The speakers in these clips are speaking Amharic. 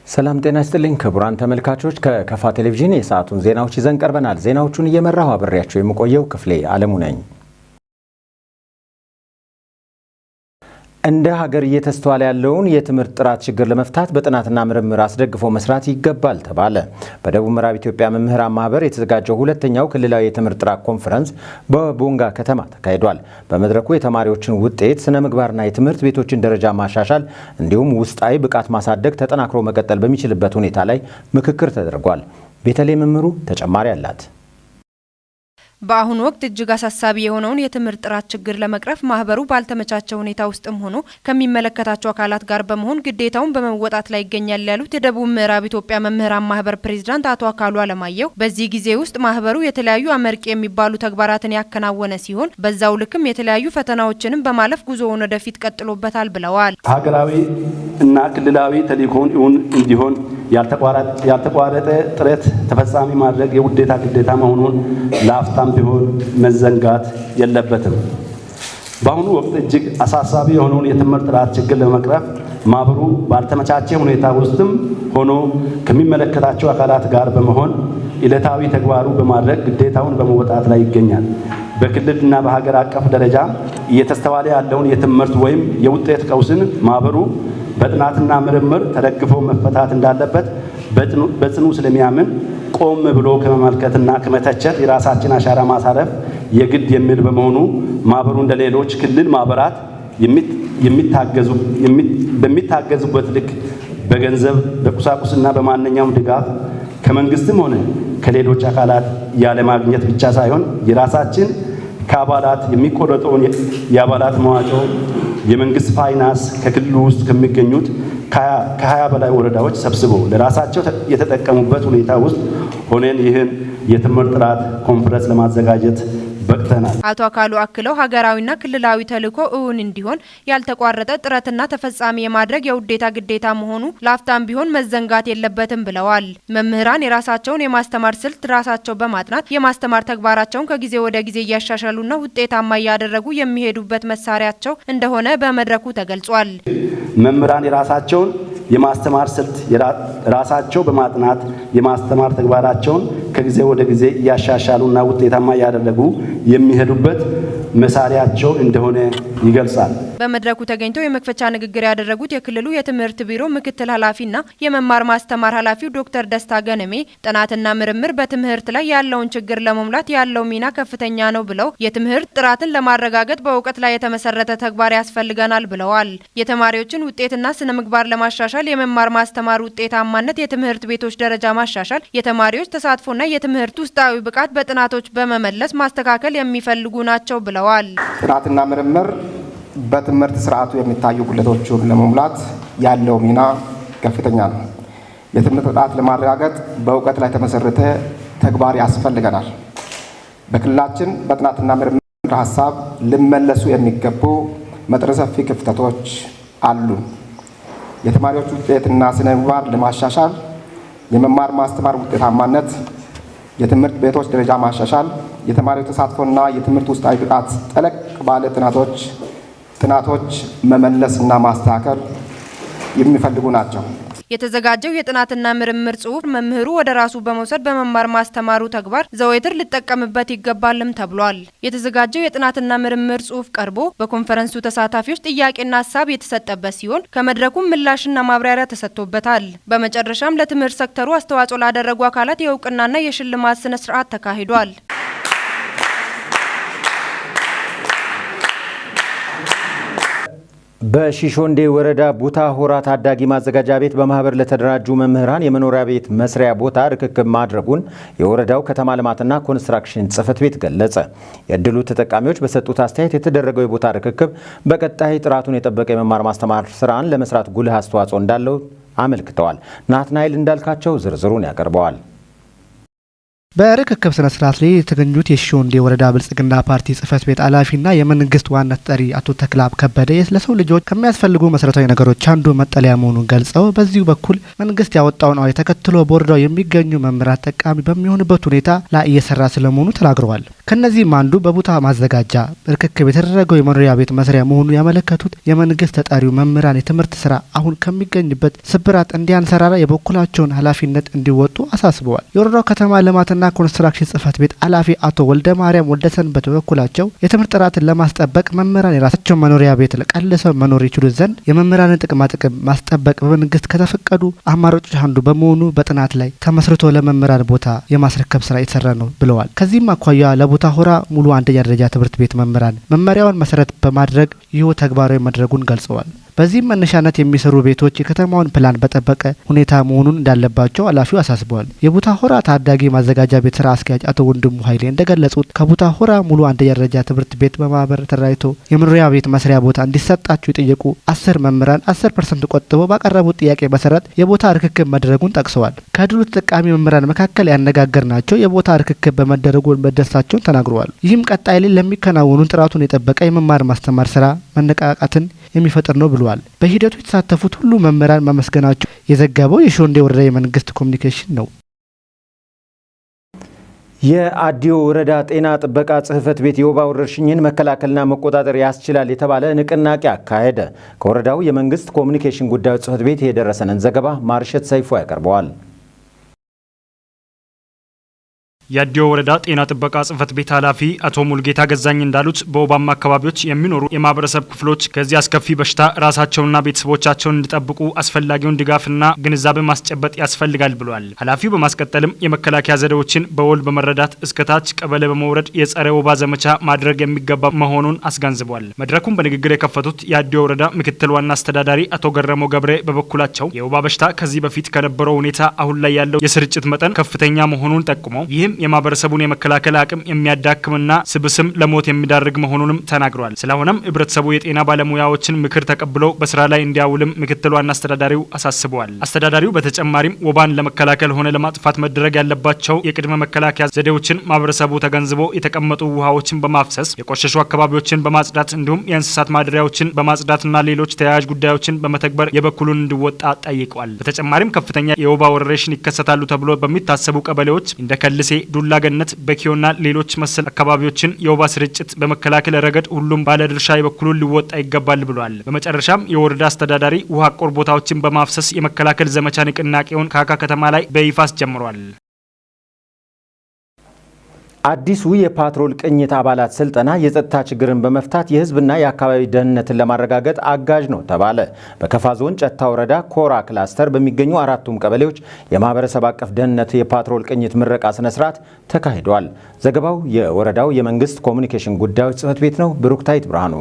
ሰላም ጤና ይስጥልኝ ክቡራን ተመልካቾች፣ ከከፋ ቴሌቪዥን የሰዓቱን ዜናዎች ይዘን ቀርበናል። ዜናዎቹን እየመራሁ አብሬያችሁ የምቆየው ክፍሌ አለሙ ነኝ። እንደ ሀገር እየተስተዋለ ያለውን የትምህርት ጥራት ችግር ለመፍታት በጥናትና ምርምር አስደግፎ መስራት ይገባል ተባለ። በደቡብ ምዕራብ ኢትዮጵያ መምህራን ማህበር የተዘጋጀው ሁለተኛው ክልላዊ የትምህርት ጥራት ኮንፈረንስ በቦንጋ ከተማ ተካሂዷል። በመድረኩ የተማሪዎችን ውጤት፣ ስነ ምግባርና የትምህርት ቤቶችን ደረጃ ማሻሻል እንዲሁም ውስጣዊ ብቃት ማሳደግ ተጠናክሮ መቀጠል በሚችልበት ሁኔታ ላይ ምክክር ተደርጓል። ቤተልሔም መምህሩ ተጨማሪ አላት። በአሁኑ ወቅት እጅግ አሳሳቢ የሆነውን የትምህርት ጥራት ችግር ለመቅረፍ ማህበሩ ባልተመቻቸ ሁኔታ ውስጥም ሆኖ ከሚመለከታቸው አካላት ጋር በመሆን ግዴታውን በመወጣት ላይ ይገኛል ያሉት የደቡብ ምዕራብ ኢትዮጵያ መምህራን ማህበር ፕሬዝዳንት አቶ አካሉ አለማየሁ በዚህ ጊዜ ውስጥ ማህበሩ የተለያዩ አመርቂ የሚባሉ ተግባራትን ያከናወነ ሲሆን በዛው ልክም የተለያዩ ፈተናዎችንም በማለፍ ጉዞውን ወደፊት ቀጥሎበታል ብለዋል። ሀገራዊ እና ክልላዊ ተልዕኮውን እውን እንዲሆን ያልተቋረጠ ጥረት ተፈጻሚ ማድረግ የውዴታ ግዴታ መሆኑን ለአፍታም ቢሆን መዘንጋት የለበትም። በአሁኑ ወቅት እጅግ አሳሳቢ የሆነውን የትምህርት ጥራት ችግር ለመቅረፍ ማህበሩ ባልተመቻቸ ሁኔታ ውስጥም ሆኖ ከሚመለከታቸው አካላት ጋር በመሆን ዕለታዊ ተግባሩ በማድረግ ግዴታውን በመወጣት ላይ ይገኛል። በክልልና በሀገር አቀፍ ደረጃ እየተስተዋለ ያለውን የትምህርት ወይም የውጤት ቀውስን ማህበሩ በጥናትና ምርምር ተደግፎ መፈታት እንዳለበት በጽኑ ስለሚያምን ቆም ብሎ ከመመልከትና ከመተቸት የራሳችን አሻራ ማሳረፍ የግድ የሚል በመሆኑ ማህበሩ እንደ ሌሎች ክልል ማህበራት በሚታገዙበት ልክ በገንዘብ በቁሳቁስና በማንኛውም ድጋፍ ከመንግስትም ሆነ ከሌሎች አካላት ያለ ማግኘት ብቻ ሳይሆን የራሳችን ከአባላት የሚቆረጠውን የአባላት መዋጮ የመንግስት ፋይናንስ ከክልሉ ውስጥ ከሚገኙት ከ20 በላይ ወረዳዎች ሰብስቦ ለራሳቸው የተጠቀሙበት ሁኔታ ውስጥ ሆነን ይህን የትምህርት ጥራት ኮንፈረንስ ለማዘጋጀት በቅተናል። አቶ አካሉ አክለው ሀገራዊና ክልላዊ ተልዕኮ እውን እንዲሆን ያልተቋረጠ ጥረትና ተፈጻሚ የማድረግ የውዴታ ግዴታ መሆኑ ለአፍታም ቢሆን መዘንጋት የለበትም ብለዋል። መምህራን የራሳቸውን የማስተማር ስልት ራሳቸው በማጥናት የማስተማር ተግባራቸውን ከጊዜ ወደ ጊዜ እያሻሻሉና ውጤታማ እያደረጉ የሚሄዱበት መሳሪያቸው እንደሆነ በመድረኩ ተገልጿል። መምህራን የራሳቸውን የማስተማር ስልት ራሳቸው በማጥናት የማስተማር ተግባራቸውን ከጊዜ ወደ ጊዜ እያሻሻሉና ውጤታማ እያደረጉ የሚሄዱበት መሳሪያቸው እንደሆነ ይገልጻል። በመድረኩ ተገኝተው የመክፈቻ ንግግር ያደረጉት የክልሉ የትምህርት ቢሮ ምክትል ኃላፊና የመማር ማስተማር ኃላፊው ዶክተር ደስታ ገነሜ ጥናትና ምርምር በትምህርት ላይ ያለውን ችግር ለመሙላት ያለው ሚና ከፍተኛ ነው ብለው የትምህርት ጥራትን ለማረጋገጥ በእውቀት ላይ የተመሰረተ ተግባር ያስፈልገናል ብለዋል። የተማሪዎችን ውጤትና ስነ ምግባር ለማሻሻል የመማር ማስተማር ውጤታማነት፣ የትምህርት ቤቶች ደረጃ ማሻሻል፣ የተማሪዎች ተሳትፎና የትምህርት ውስጣዊ ብቃት በጥናቶች በመመለስ ማስተካከል የሚፈልጉ ናቸው ብለዋል። ጥናትና ምርምር በትምህርት ስርዓቱ የሚታዩ ጉድለቶችን ለመሙላት ያለው ሚና ከፍተኛ ነው። የትምህርት ጥራት ለማረጋገጥ በእውቀት ላይ የተመሰረተ ተግባር ያስፈልገናል። በክልላችን በጥናትና ምርምር ሀሳብ ሊመለሱ የሚገቡ መጠነ ሰፊ ክፍተቶች አሉ። የተማሪዎች ውጤትና ስነ ምግባር ለማሻሻል የመማር ማስተማር ውጤታማነት፣ የትምህርት ቤቶች ደረጃ ማሻሻል፣ የተማሪዎች ተሳትፎና የትምህርት ውስጣዊ ብቃት ጠለቅ ባለ ጥናቶች መመለስና ማስተካከል የሚፈልጉ ናቸው። የተዘጋጀው የጥናትና ምርምር ጽሑፍ መምህሩ ወደ ራሱ በመውሰድ በመማር ማስተማሩ ተግባር ዘወትር ሊጠቀምበት ይገባልም ተብሏል። የተዘጋጀው የጥናትና ምርምር ጽሑፍ ቀርቦ በኮንፈረንሱ ተሳታፊዎች ጥያቄና ሀሳብ የተሰጠበት ሲሆን ከመድረኩም ምላሽና ማብራሪያ ተሰጥቶበታል። በመጨረሻም ለትምህርት ሴክተሩ አስተዋጽኦ ላደረጉ አካላት የእውቅናና የሽልማት ስነ ስርዓት ተካሂዷል። በሺሾንዴ ወረዳ ቡታ ሆራ ታዳጊ ማዘጋጃ ቤት በማህበር ለተደራጁ መምህራን የመኖሪያ ቤት መስሪያ ቦታ ርክክብ ማድረጉን የወረዳው ከተማ ልማትና ኮንስትራክሽን ጽሕፈት ቤት ገለጸ። የዕድሉ ተጠቃሚዎች በሰጡት አስተያየት የተደረገው የቦታ ርክክብ በቀጣይ ጥራቱን የጠበቀ የመማር ማስተማር ስራን ለመስራት ጉልህ አስተዋጽኦ እንዳለው አመልክተዋል። ናትናኤል እንዳልካቸው ዝርዝሩን ያቀርበዋል። በርክክብ ስነ ስርዓት ላይ የተገኙት የሾንዴ ወረዳ ብልጽግና ፓርቲ ጽህፈት ቤት ኃላፊና የመንግስት ዋና ተጠሪ አቶ ተክላብ ከበደ ለሰው ልጆች ከሚያስፈልጉ መሰረታዊ ነገሮች አንዱ መጠለያ መሆኑን ገልጸው በዚሁ በኩል መንግስት ያወጣውን አዋጅ ተከትሎ በወረዳው የሚገኙ መምህራን ተጠቃሚ በሚሆንበት ሁኔታ ላይ እየሰራ ስለመሆኑ ተናግረዋል። ከነዚህም አንዱ በቦታ ማዘጋጃ ርክክብ የተደረገው የመኖሪያ ቤት መስሪያ መሆኑን ያመለከቱት የመንግስት ተጠሪው መምህራን የትምህርት ስራ አሁን ከሚገኝበት ስብራት እንዲያንሰራራ የበኩላቸውን ኃላፊነት እንዲወጡ አሳስበዋል። የወረዳው ከተማ ልማትና ኮንስትራክሽን ጽህፈት ቤት ኃላፊ አቶ ወልደ ማርያም ወልደሰንበት በበኩላቸው የትምህርት ጥራትን ለማስጠበቅ መምህራን የራሳቸውን መኖሪያ ቤት ቀልሰው መኖር ይችሉ ዘንድ የመምህራንን ጥቅም ማስጠበቅ በመንግስት ከተፈቀዱ አማራጮች አንዱ በመሆኑ በጥናት ላይ ተመስርቶ ለመምህራን ቦታ የማስረከብ ስራ የተሰራ ነው ብለዋል። ከዚህም አኳያ ለቦታ ሆራ ሙሉ አንደኛ ደረጃ ትምህርት ቤት መምህራን መመሪያውን መሰረት በማድረግ ይህ ተግባራዊ መድረጉን ገልጸዋል። በዚህም መነሻነት የሚሰሩ ቤቶች የከተማውን ፕላን በጠበቀ ሁኔታ መሆኑን እንዳለባቸው ኃላፊው አሳስበዋል። የቦታ ሆራ ታዳጊ ማዘጋጃ ቤት ስራ አስኪያጅ አቶ ወንድሙ ኃይሌ እንደገለጹት ከቦታ ሆራ ሙሉ አንደኛ ደረጃ ትምህርት ቤት በማህበር ተደራጅቶ የመኖሪያ ቤት መስሪያ ቦታ እንዲሰጣቸው የጠየቁ 10 መምህራን 10% ቆጥበው ባቀረቡት ጥያቄ መሰረት የቦታ ርክክብ መደረጉን ጠቅሰዋል። ከድሉ ተጠቃሚ መምህራን መካከል ያነጋገርናቸው የቦታ ርክክብ በመደረጉ መደሰታቸውን ተናግረዋል። ይህም ቀጣይ ላይ ለሚከናወኑ ጥራቱን የጠበቀ የመማር ማስተማር ስራ መነቃቃትን የሚፈጥር ነው ብለዋል። በሂደቱ የተሳተፉት ሁሉ መምህራን ማመስገናቸው የዘገበው የሾንዴ ወረዳ የመንግስት ኮሚኒኬሽን ነው። የአዲዮ ወረዳ ጤና ጥበቃ ጽህፈት ቤት የወባ ወረርሽኝን መከላከልና መቆጣጠር ያስችላል የተባለ ንቅናቄ አካሄደ። ከወረዳው የመንግስት ኮሚኒኬሽን ጉዳዮች ጽህፈት ቤት የደረሰንን ዘገባ ማርሸት ሰይፎ ያቀርበዋል። የአዲዮ ወረዳ ጤና ጥበቃ ጽህፈት ቤት ኃላፊ አቶ ሙልጌታ ገዛኝ እንዳሉት በወባማ አካባቢዎች የሚኖሩ የማህበረሰብ ክፍሎች ከዚህ አስከፊ በሽታ ራሳቸውንና ቤተሰቦቻቸውን እንዲጠብቁ አስፈላጊውን ድጋፍና ግንዛቤ ማስጨበጥ ያስፈልጋል ብለዋል። ኃላፊው በማስቀጠልም የመከላከያ ዘዴዎችን በውል በመረዳት እስከታች ቀበሌ በመውረድ የጸረ ወባ ዘመቻ ማድረግ የሚገባ መሆኑን አስገንዝቧል። መድረኩን በንግግር የከፈቱት የአዲዮ ወረዳ ምክትል ዋና አስተዳዳሪ አቶ ገረሞ ገብሬ በበኩላቸው የወባ በሽታ ከዚህ በፊት ከነበረው ሁኔታ አሁን ላይ ያለው የስርጭት መጠን ከፍተኛ መሆኑን ጠቁመው ይህም የማህበረሰቡን የመከላከል አቅም የሚያዳክምና ስብስም ለሞት የሚዳርግ መሆኑንም ተናግረዋል። ስለሆነም ህብረተሰቡ የጤና ባለሙያዎችን ምክር ተቀብለው በስራ ላይ እንዲያውልም ምክትል ዋና አስተዳዳሪው አሳስበዋል። አስተዳዳሪው በተጨማሪም ወባን ለመከላከል ሆነ ለማጥፋት መደረግ ያለባቸው የቅድመ መከላከያ ዘዴዎችን ማህበረሰቡ ተገንዝቦ የተቀመጡ ውሃዎችን በማፍሰስ የቆሸሹ አካባቢዎችን በማጽዳት እንዲሁም የእንስሳት ማደሪያዎችን በማጽዳትና ሌሎች ተያያዥ ጉዳዮችን በመተግበር የበኩሉን እንዲወጣ ጠይቋል። በተጨማሪም ከፍተኛ የወባ ወረርሽኝ ይከሰታሉ ተብሎ በሚታሰቡ ቀበሌዎች እንደ ከልሴ፣ ዱላ ገነት፣ በኪዮና ሌሎች መሰል አካባቢዎችን የወባ ስርጭት በመከላከል ረገድ ሁሉም ባለድርሻ የበኩሉን ሊወጣ ይገባል ብሏል። በመጨረሻም የወረዳ አስተዳዳሪ ውሃ አቆር ቦታዎችን በማፍሰስ የመከላከል ዘመቻ ንቅናቄውን ካካ ከተማ ላይ በይፋ አስጀምሯል። አዲሱ የፓትሮል ቅኝት አባላት ስልጠና የጸጥታ ችግርን በመፍታት የህዝብና የአካባቢ ደህንነትን ለማረጋገጥ አጋዥ ነው ተባለ። በከፋ ዞን ጨታ ወረዳ ኮራ ክላስተር በሚገኙ 4ቱም ቀበሌዎች የማህበረሰብ አቀፍ ደህንነት የፓትሮል ቅኝት ምረቃ ስነ ስርዓት ተካሂዷል። ዘገባው የወረዳው የመንግስት ኮሚኒኬሽን ጉዳዮች ጽህፈት ቤት ነው። ብሩክታይት ብርሃኑ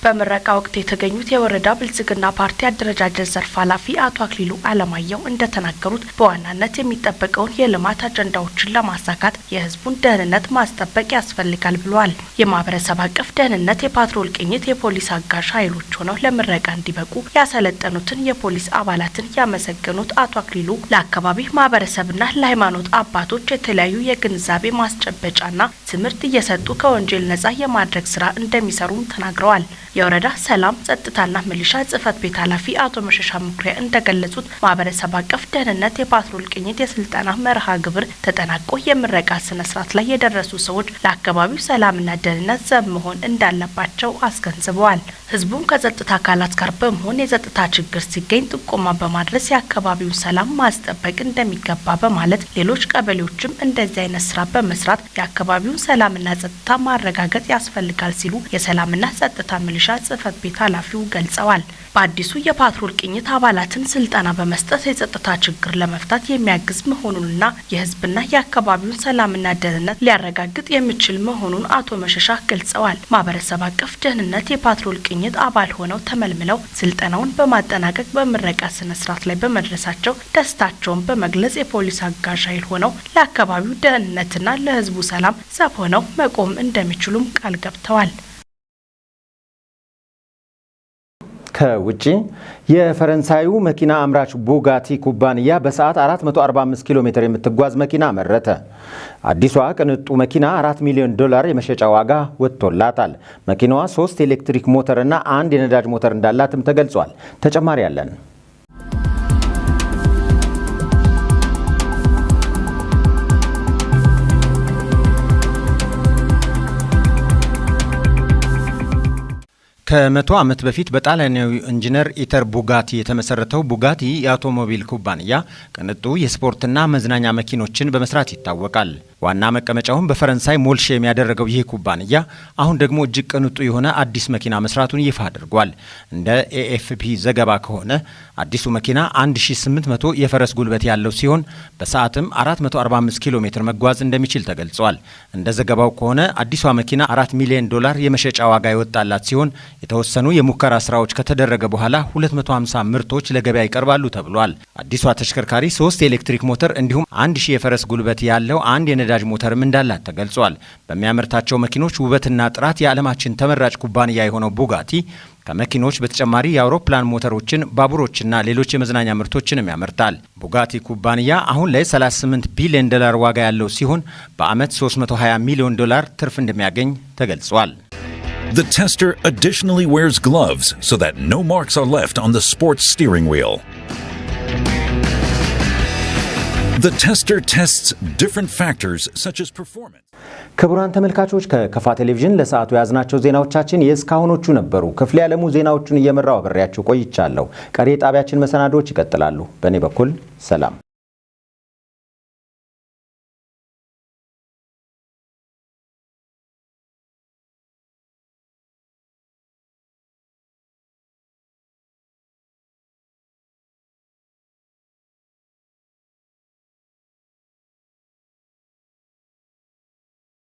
በምረቃ ወቅት የተገኙት የወረዳ ብልጽግና ፓርቲ አደረጃጀት ዘርፍ ኃላፊ አቶ አክሊሉ አለማየሁ እንደተናገሩት በዋናነት የሚጠበቀውን የልማት አጀንዳዎችን ለማሳካት የህዝቡን ደህንነት ማስጠበቅ ያስፈልጋል ብለዋል። የማህበረሰብ አቀፍ ደህንነት የፓትሮል ቅኝት የፖሊስ አጋዥ ኃይሎች ሆነው ለምረቃ እንዲበቁ ያሰለጠኑትን የፖሊስ አባላትን ያመሰገኑት አቶ አክሊሉ ለአካባቢ ማህበረሰብና ለሃይማኖት አባቶች የተለያዩ የግንዛቤ ማስጨበጫና ትምህርት እየሰጡ ከወንጀል ነጻ የማድረግ ስራ እንደሚሰሩም ተናግረዋል። የወረዳ ሰላም ጸጥታና ሚሊሻ ጽህፈት ቤት ኃላፊ አቶ መሸሻ መኩሪያ እንደገለጹት ማህበረሰብ አቀፍ ደህንነት የፓትሮል ቅኝት የስልጠና መርሃ ግብር ተጠናቆ የምረቃ ስነ ስርዓት ላይ የደረሱ ሰዎች ለአካባቢው ሰላምና ደህንነት ዘብ መሆን እንዳለባቸው አስገንዝበዋል። ህዝቡን ከጸጥታ አካላት ጋር በመሆን የጸጥታ ችግር ሲገኝ ጥቆማ በማድረስ የአካባቢውን ሰላም ማስጠበቅ እንደሚገባ በማለት ሌሎች ቀበሌዎችም እንደዚህ አይነት ስራ በመስራት የአካባቢውን ሰላምና ጸጥታ ማረጋገጥ ያስፈልጋል ሲሉ የሰላምና ጸጥታ ሚሊሻ ጽህፈት ቤት ኃላፊው ገልጸዋል። በአዲሱ የፓትሮል ቅኝት አባላትን ስልጠና በመስጠት የጸጥታ ችግር ለመፍታት የሚያግዝ መሆኑንና የህዝብና የአካባቢውን ሰላምና ደህንነት ሊያረጋግጥ የሚችል መሆኑን አቶ መሸሻ ገልጸዋል። ማህበረሰብ አቀፍ ደህንነት የፓትሮል ቅኝት አባል ሆነው ተመልምለው ስልጠናውን በማጠናቀቅ በምረቃ ስነ ስርዓት ላይ በመድረሳቸው ደስታቸውን በመግለጽ የፖሊስ አጋዥ ኃይል ሆነው ለአካባቢው ደህንነትና ለህዝቡ ሰላም ዘብ ሆነው መቆም እንደሚችሉም ቃል ገብተዋል። ከውጪ የፈረንሳዩ መኪና አምራች ቡጋቲ ኩባንያ በሰዓት 445 ኪሎ ሜትር የምትጓዝ መኪና መረተ። አዲሷ ቅንጡ መኪና $4 ሚሊዮን የመሸጫ ዋጋ ወጥቶላታል። መኪናዋ 3 ኤሌክትሪክ ሞተር እና 1 የነዳጅ ሞተር እንዳላትም ተገልጿል። ተጨማሪ ያለን ከ100 ዓመት በፊት በጣሊያናዊ ኢንጂነር ኢተር ቡጋቲ የተመሰረተው ቡጋቲ የአውቶሞቢል ኩባንያ ቅንጡ የስፖርትና መዝናኛ መኪኖችን በመስራት ይታወቃል። ዋና መቀመጫውን በፈረንሳይ ሞልሼም ያደረገው ይህ ኩባንያ አሁን ደግሞ እጅግ ቅንጡ የሆነ አዲስ መኪና መስራቱን ይፋ አድርጓል። እንደ ኤኤፍፒ ዘገባ ከሆነ አዲሱ መኪና 1800 የፈረስ ጉልበት ያለው ሲሆን በሰዓትም 445 ኪሎ ሜትር መጓዝ እንደሚችል ተገልጿል። እንደ ዘገባው ከሆነ አዲሷ መኪና $4 ሚሊዮን የመሸጫ ዋጋ ይወጣላት ሲሆን የተወሰኑ የሙከራ ስራዎች ከተደረገ በኋላ 250 ምርቶች ለገበያ ይቀርባሉ ተብሏል። አዲሷ ተሽከርካሪ 3 ኤሌክትሪክ ሞተር እንዲሁም 1000 የፈረስ ጉልበት ያለው 1 የነዳጅ ሞተርም እንዳላት ተገልጿል። በሚያመርታቸው መኪኖች ውበትና ጥራት የዓለማችን ተመራጭ ኩባንያ የሆነው ቡጋቲ ከመኪኖች በተጨማሪ የአውሮፕላን ሞተሮችን፣ ባቡሮችና ሌሎች የመዝናኛ ምርቶችንም ያመርታል። ቡጋቲ ኩባንያ አሁን ላይ $38 ቢሊዮን ዋጋ ያለው ሲሆን በዓመት $320 ሚሊዮን ትርፍ እንደሚያገኝ ተገልጿል። The tester additionally wears gloves so that no marks are left on the sports steering wheel. The tester tests different factors such as performance. ክቡራን ተመልካቾች ከከፋ ቴሌቪዥን ለሰዓቱ ያዝናቸው ዜናዎቻችን የእስካሁኖቹ ነበሩ። ክፍሌ ዓለሙ ዜናዎቹን እየመራው አብሬያችሁ ቆይቻለሁ። ቀሪ የጣቢያችን መሰናዶዎች ይቀጥላሉ። በእኔ በኩል ሰላም።